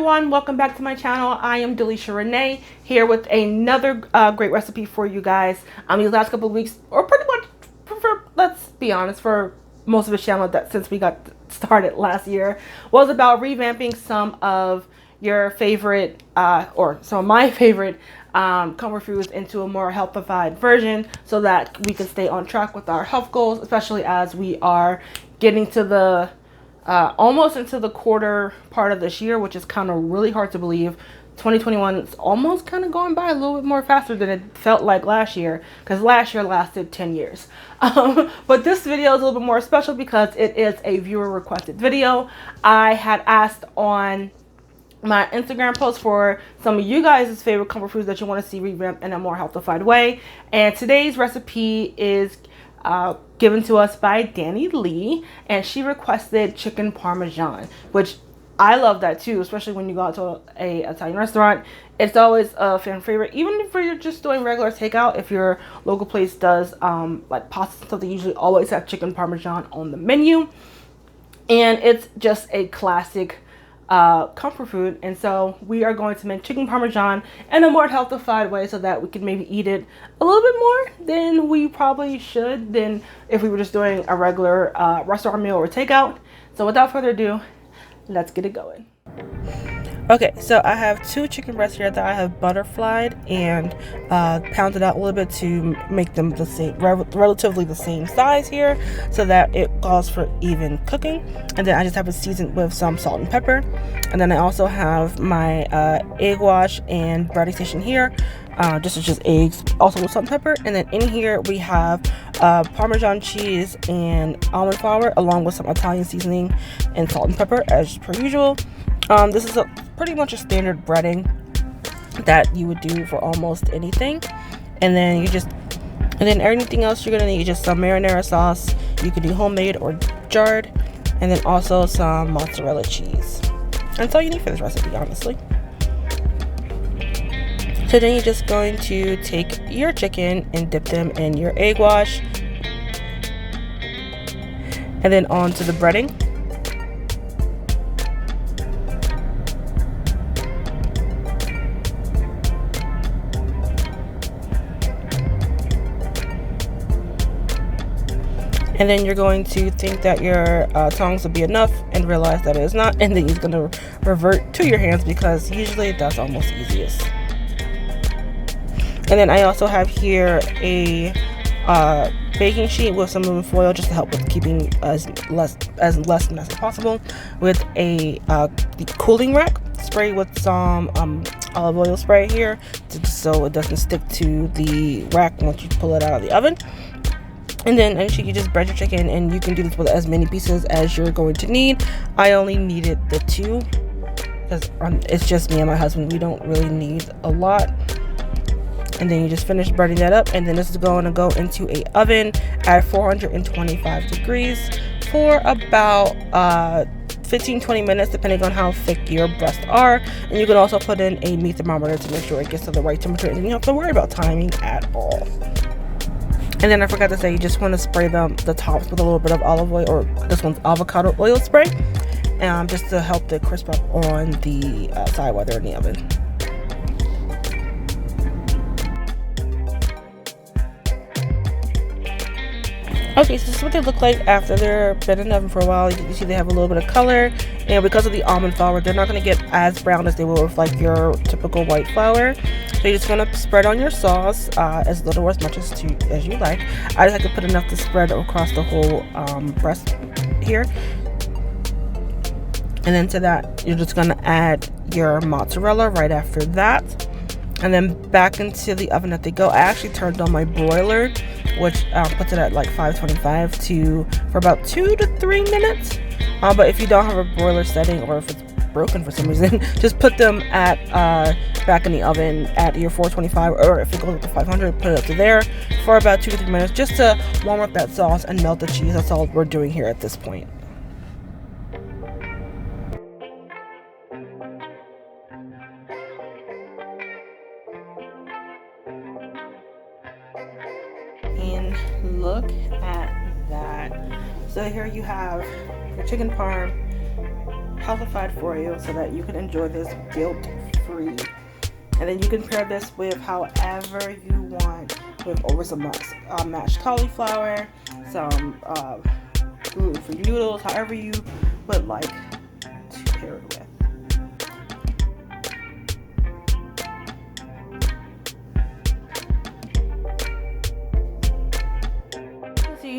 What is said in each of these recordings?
everyone, welcome back to my channel. I am Delisha Renee here with another great recipe for you guys. These last couple of weeks, or pretty much for, let's be honest, for most of the channel that since we got started last year, was about revamping some of your favorite or some of my favorite comfort foods into a more healthified version so that we can stay on track with our health goals, especially as we are getting to the almost into the quarter part of this year, which is kind of really hard to believe. 2021 is almost kind of going by a little bit more faster than it felt like last year, because last year lasted 10 years. But this video is a little bit more special because it is a viewer requested video. I had asked on my Instagram post for some of you guys' favorite comfort foods that you want to see revamped in a more healthified way, and today's recipe is given to us by Danny Lee, and she requested chicken parmesan, which I love that too, especially when you go out to a Italian restaurant. It's always a fan favorite, even if you're just doing regular takeout. If your local place does like pasta and stuff, they usually always have chicken parmesan on the menu, and it's just a classic comfort food. And so we are going to make chicken parmesan in a more healthified way so that we can maybe eat it a little bit more than we probably should than if we were just doing a regular restaurant meal or takeout. So without further ado, let's get it going. Okay, so I have 2 chicken breasts here that I have butterflied and pounded out a little bit to make them the same, relatively the same size here, so that it calls for even cooking. And then I just have it seasoned with some salt and pepper. And then I also have my egg wash and breading station here. This is just eggs, also with salt and pepper. And then in here we have Parmesan cheese and almond flour, along with some Italian seasoning and salt and pepper, as per usual. This is pretty much a standard breading that you would do for almost anything. And then everything else you're gonna need is just some marinara sauce. You could do homemade or jarred, and then also some mozzarella cheese. That's all you need for this recipe, honestly. So then you're just going to take your chicken and dip them in your egg wash, and then onto the breading. And then you're going to think that your tongs will be enough and realize that it is not, and then you're going to revert to your hands, because usually that's almost easiest. And then I also have here a baking sheet with some aluminum foil just to help with keeping as less mess as possible, with a cooling rack spray with some olive oil spray here, so it doesn't stick to the rack once you pull it out of the oven. And then you just bread your chicken, and you can do this with as many pieces as you're going to need. I only needed the 2 because it's just me and my husband. We don't really need a lot. And then you just finish breading that up, and then this is going to go into a oven at 425 degrees for about 15-20 minutes, depending on how thick your breasts are. And you can also put in a meat thermometer to make sure it gets to the right temperature, and you don't have to worry about timing at all. And then I forgot to say, you just want to spray the tops with a little bit of olive oil, or this one's avocado oil spray, just to help the crisp up on the side while they're in the oven. Okay, so this is what they look like after they've been in the oven for a while. You see they have a little bit of color, and because of the almond flour, they're not going to get as brown as they will with like your typical white flour. So you're just going to spread on your sauce as little or as much as you like. I just like to put enough to spread across the whole breast here. And then to that, you're just going to add your mozzarella right after that. And then back into the oven that they go. I actually turned on my broiler, which puts it at like 525 for about 2 to 3 minutes. But if you don't have a broiler setting, or if it's broken for some reason, just put them at back in the oven at your 425, or if it goes up to 500, put it up to there for about 2 to 3 minutes, just to warm up that sauce and melt the cheese. That's all we're doing here at this point. And look at that. So here you have your chicken parm healthified for you so that you can enjoy this guilt-free. And then you can pair this with however you want, with over some mashed cauliflower, some gluten-free noodles, however you would like to pair it with.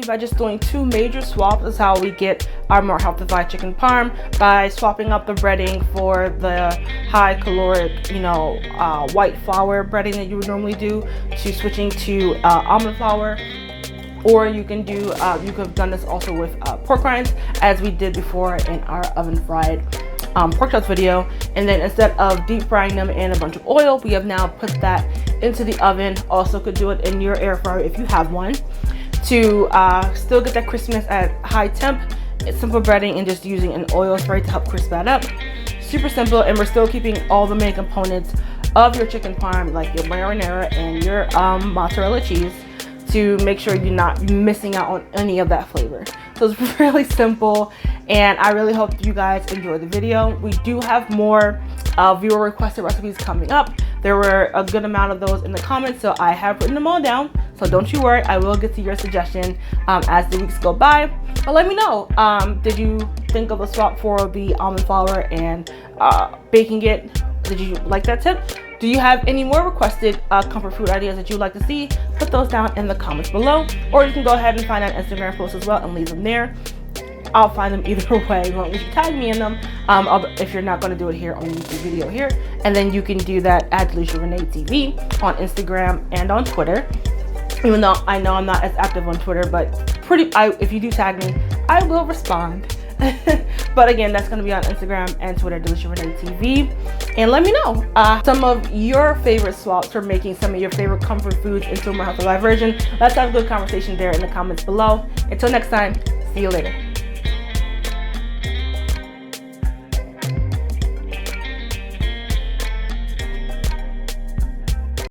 By just doing 2 major swaps is how we get our more healthified chicken parm, by swapping up the breading for the high caloric, white flour breading that you would normally do, to switching to almond flour. Or you can do, you could have done this also with pork rinds, as we did before in our oven fried pork chops video. And then instead of deep frying them in a bunch of oil, we have now put that into the oven. Also could do it in your air fryer if you have one, to still get that crispiness at high temp. It's simple breading and just using an oil spray to help crisp that up. Super simple, and we're still keeping all the main components of your chicken parm, like your marinara and your mozzarella cheese, to make sure you're not missing out on any of that flavor. So it's really simple, and I really hope you guys enjoy the video. We do have more viewer requested recipes coming up. There were a good amount of those in the comments, so I have written them all down. So don't you worry, I will get to your suggestion as the weeks go by. But let me know, did you think of a swap for the almond flour and baking it? Did you like that tip? Do you have any more requested comfort food ideas that you'd like to see? Put those down in the comments below, or you can go ahead and find an Instagram post as well and leave them there. I'll find them either way, as long as you tag me in them, if you're not going to do it here on the YouTube video here. And then you can do that at Delisha Renee TV on Instagram and on Twitter. Even though I know I'm not as active on Twitter, but if you do tag me, I will respond. But again, that's going to be on Instagram and Twitter, Delisha Renee TV. And let me know some of your favorite swaps for making some of your favorite comfort foods into a more healthy version. Let's have a good conversation there in the comments below. Until next time, see you later.